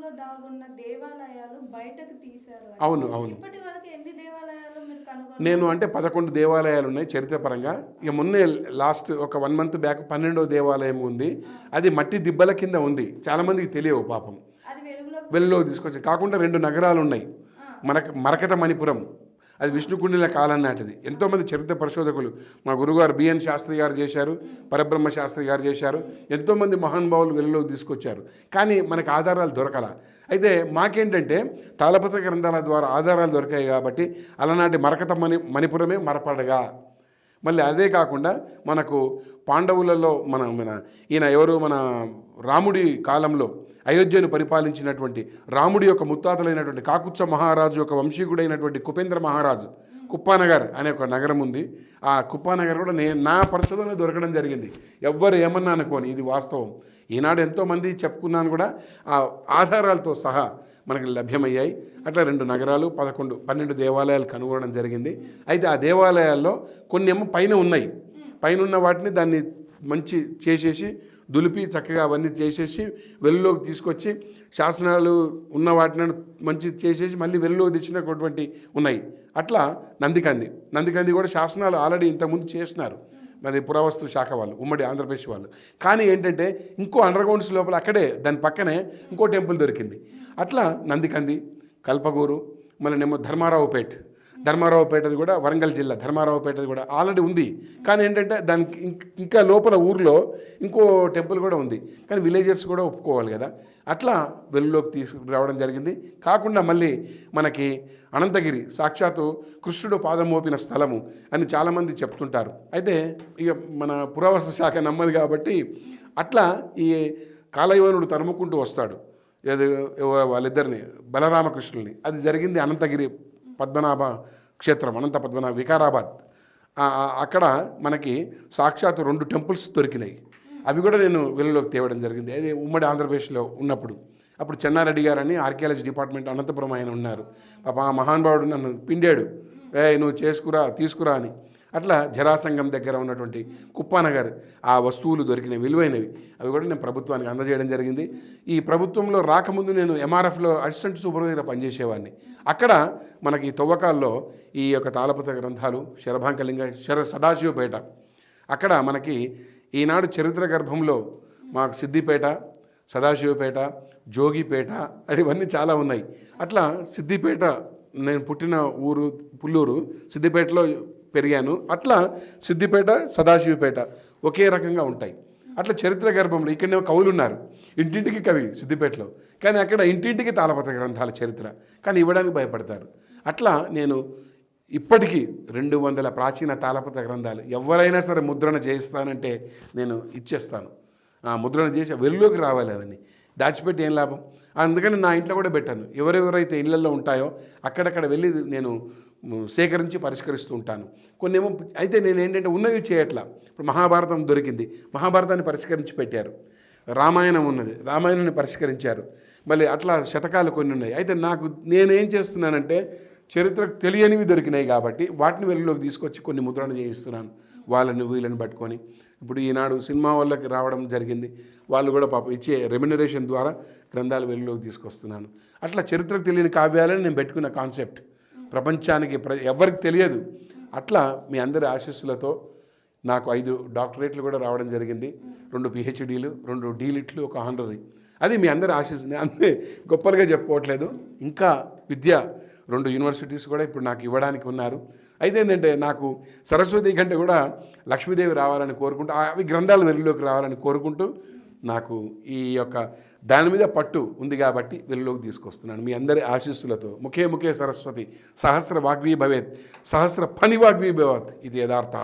పాండవులలో దాగున్న దేవాలయాలు బయటకు తీశారు. అవును, అవును. ఇప్పటి వరకు ఎన్ని దేవాలయాలు మీరు నేను అంటే 11 దేవాలయాలు ఉన్నాయి చరిత్రపరంగా. ఇక మొన్నే లాస్ట్ ఒక 1 మంత్ బ్యాక్ 12వ దేవాలయం ఉంది. అది మట్టి దిబ్బల కింద ఉంది, చాలామందికి తెలియవు పాపం. అది వెలుగులో తీసుకొచ్చి కాకుండా 2 నగరాలు ఉన్నాయి. మరకట మణిపురం, అది విష్ణుకుండిల కాలం నాటిది. ఎంతోమంది చరిత్ర పరిశోధకులు, మా గురుగారు బిఎన్ శాస్త్రి గారు చేశారు, పరబ్రహ్మ శాస్త్రి గారు చేశారు, ఎంతోమంది మహానుభావులు వెలుగులోకి తీసుకొచ్చారు. కానీ మనకు ఆధారాలు దొరకల. అయితే మాకేంటంటే తాళపత్ర గ్రంథాల ద్వారా ఆధారాలు దొరికాయి కాబట్టి అలనాటి మరకత మణిపురమే మరపడగా. మళ్ళీ అదే కాకుండా మనకు పాండవులలో మన ఈయన ఎవరు, మన రాముడి కాలంలో అయోధ్యను పరిపాలించినటువంటి రాముడి యొక్క ముత్తాతలైనటువంటి కాకుత్స మహారాజు యొక్క వంశీకుడైనటువంటి కుపేంద్ర మహారాజు కుప్పానగర్ అనే ఒక నగరం ఉంది. ఆ కుప్పానగర్ కూడా నా పరిశోధనలో దొరకడం జరిగింది. ఎవ్వరు ఏమన్నా అనుకోని, ఇది వాస్తవం. ఈనాడు ఎంతోమంది చెప్పుకున్నాను కూడా ఆ ఆధారాలతో సహా మనకి లభ్యమయ్యాయి. అట్లా 2 నగరాలు 12 దేవాలయాలు కనుగొనడం జరిగింది. అయితే ఆ దేవాలయాల్లో కొన్ని ఏమో పైన ఉన్నాయి, పైన ఉన్న వాటిని దాన్ని మంచి చేసేసి దులిపి చక్కగా అవన్నీ చేసేసి వెలుగులోకి తీసుకొచ్చి శాసనాలు ఉన్న వాటిని మంచి చేసేసి మళ్ళీ వెలుగులోకి తెచ్చినటువంటి ఉన్నాయి. అట్లా నందికంది కూడా శాసనాలు ఆల్రెడీ ఇంతకుముందు చేస్తున్నారు మరి పురావస్తు శాఖ వాళ్ళు, ఉమ్మడి ఆంధ్రప్రదేశ్ వాళ్ళు. కానీ ఏంటంటే ఇంకో అండర్గ్రౌండ్స్ లోపల అక్కడే దాని పక్కనే ఇంకో టెంపుల్ దొరికింది. అట్లా నందికంది, కల్పగూరు, మళ్ళీ ధర్మారావుపేటది కూడా వరంగల్ జిల్లా ధర్మారావుపేటది కూడా ఆల్రెడీ ఉంది. కానీ ఏంటంటే దానికి ఇంకా లోపల ఊర్లో ఇంకో టెంపుల్ కూడా ఉంది. కానీ విలేజర్స్ కూడా ఒప్పుకోవాలి కదా. అట్లా వెలుగులోకి తీసుకురావడం జరిగింది. కాకుండా మళ్ళీ మనకి అనంతగిరి సాక్షాత్తు కృష్ణుడు పాదం మోపిన స్థలము అని చాలామంది చెప్తుంటారు. అయితే ఇక మన పురావస్తు శాఖ నమ్మదు కాబట్టి అట్లా ఈ కాలయవనుడు తరుముకుంటూ వస్తాడు వాళ్ళిద్దరిని, బలరామకృష్ణుల్ని. అది జరిగింది అనంతగిరి పద్మనాభ క్షేత్రం, అనంత పద్మనాభ వికారాబాద్. అక్కడ మనకి సాక్షాత్తు 2 టెంపుల్స్ దొరికినాయి. అవి కూడా నేను వెలుగులోకి తేవడం జరిగింది. అది ఉమ్మడి ఆంధ్రప్రదేశ్లో ఉన్నప్పుడు. అప్పుడు చెన్నారెడ్డి గారని ఆర్కియాలజీ డిపార్ట్మెంట్ అనంతపురం ఆయన ఉన్నారు. పాప ఆ మహానుభావుడు నన్ను పిండాడు, నువ్వు తీసుకురా అని. అట్లా జరాసంగం దగ్గర ఉన్నటువంటి కుప్పానగర్ ఆ వస్తువులు దొరికినవి, విలువైనవి. అవి కూడా నేను ప్రభుత్వానికి అందజేయడం జరిగింది. ఈ ప్రభుత్వంలో రాకముందు నేను ఎంఆర్ఎఫ్లో అసిస్టెంట్ సూపర్వైజర్గా పనిచేసేవాడిని. అక్కడ మనకి తవ్వకాల్లో ఈ యొక్క తాళపత్ర గ్రంథాలు, శరభాంకలింగ సదాశివపేట, అక్కడ మనకి ఈనాడు చరిత్ర గర్భంలో మాకు సిద్దిపేట, సదాశివపేట, జోగిపేట ఇవన్నీ చాలా ఉన్నాయి. అట్లా సిద్దిపేట, నేను పుట్టిన ఊరు పుల్లూరు, సిద్దిపేటలో పెరిగాను. అట్లా సిద్దిపేట, సదాశివపేట ఒకే రకంగా ఉంటాయి. అట్లా చరిత్ర గర్భంలో ఇక్కడనే కవులు ఉన్నారు, ఇంటింటికి కవి సిద్దిపేటలో. కానీ అక్కడ ఇంటింటికి తాళపత్ర గ్రంథాల చరిత్ర, కానీ ఇవ్వడానికి భయపడతారు. అట్లా నేను ఇప్పటికీ 200 ప్రాచీన తాళపత్ర గ్రంథాలు ఎవరైనా సరే ముద్రణ చేయిస్తానంటే నేను ఇచ్చేస్తాను. ముద్రణ చేసి వెలుగులోకి రావాలి, అవన్నీ దాచిపెట్టి ఏం లాభం. అందుకని నా ఇంట్లో కూడా పెట్టాను. ఎవరెవరైతే ఇళ్లలో ఉంటాయో అక్కడక్కడ వెళ్ళి నేను సేకరించి పరిష్కరిస్తూ ఉంటాను. కొన్ని ఏమో అయితే నేను ఏంటంటే ఉన్నవి చేయట్లా. ఇప్పుడు మహాభారతం దొరికింది, మహాభారతాన్ని పరిష్కరించి పెట్టారు. రామాయణం ఉన్నది, రామాయణాన్ని పరిష్కరించారు. మళ్ళీ అట్లా శతకాలు కొన్ని ఉన్నాయి. అయితే నేనేం చేస్తున్నానంటే చరిత్రకు తెలియనివి దొరికినాయి కాబట్టి వాటిని వెలుగులోకి తీసుకొచ్చి కొన్ని ముద్రణ చేయిస్తున్నాను, వీళ్ళని పట్టుకొని. ఇప్పుడు ఈనాడు సినిమా వాళ్ళకి రావడం జరిగింది, వాళ్ళు కూడా పాపం ఇచ్చే రెమ్యునరేషన్ ద్వారా గ్రంథాలు వెలుగులోకి తీసుకొస్తున్నాను. అట్లా చరిత్రకు తెలియని కావ్యాలని నేను పెట్టుకున్న కాన్సెప్ట్ ప్రపంచానికి ఎవరికి తెలియదు. అట్లా మీ అందరి ఆశీస్సులతో నాకు 5 డాక్టరేట్లు కూడా రావడం జరిగింది, 2 PhDలు, 2 డీలిట్లు, 1 హానరీ. అది మీ అందరి ఆశీస్సు. అంతే గొప్పలుగా చెప్పుకోవట్లేదు. ఇంకా విద్య 2 యూనివర్సిటీస్ కూడా ఇప్పుడు నాకు ఇవ్వడానికి ఉన్నారు. అయితే ఏంటంటే నాకు సరస్వతి కంటే కూడా లక్ష్మీదేవి రావాలని కోరుకుంటూ, అవి గ్రంథాలు వెలుగులోకి రావాలని కోరుకుంటూ నాకు ఈ యొక్క దాని మీద పట్టు ఉంది కాబట్టి వెలుగులోకి తీసుకొస్తున్నాను మీ అందరి ఆశీస్సులతో. ముఖే సరస్వతి సహస్ర వాగ్వీ భవేత్, సహస్ర ఫణి వాగ్వీ భవత్, ఇది యథార్థ.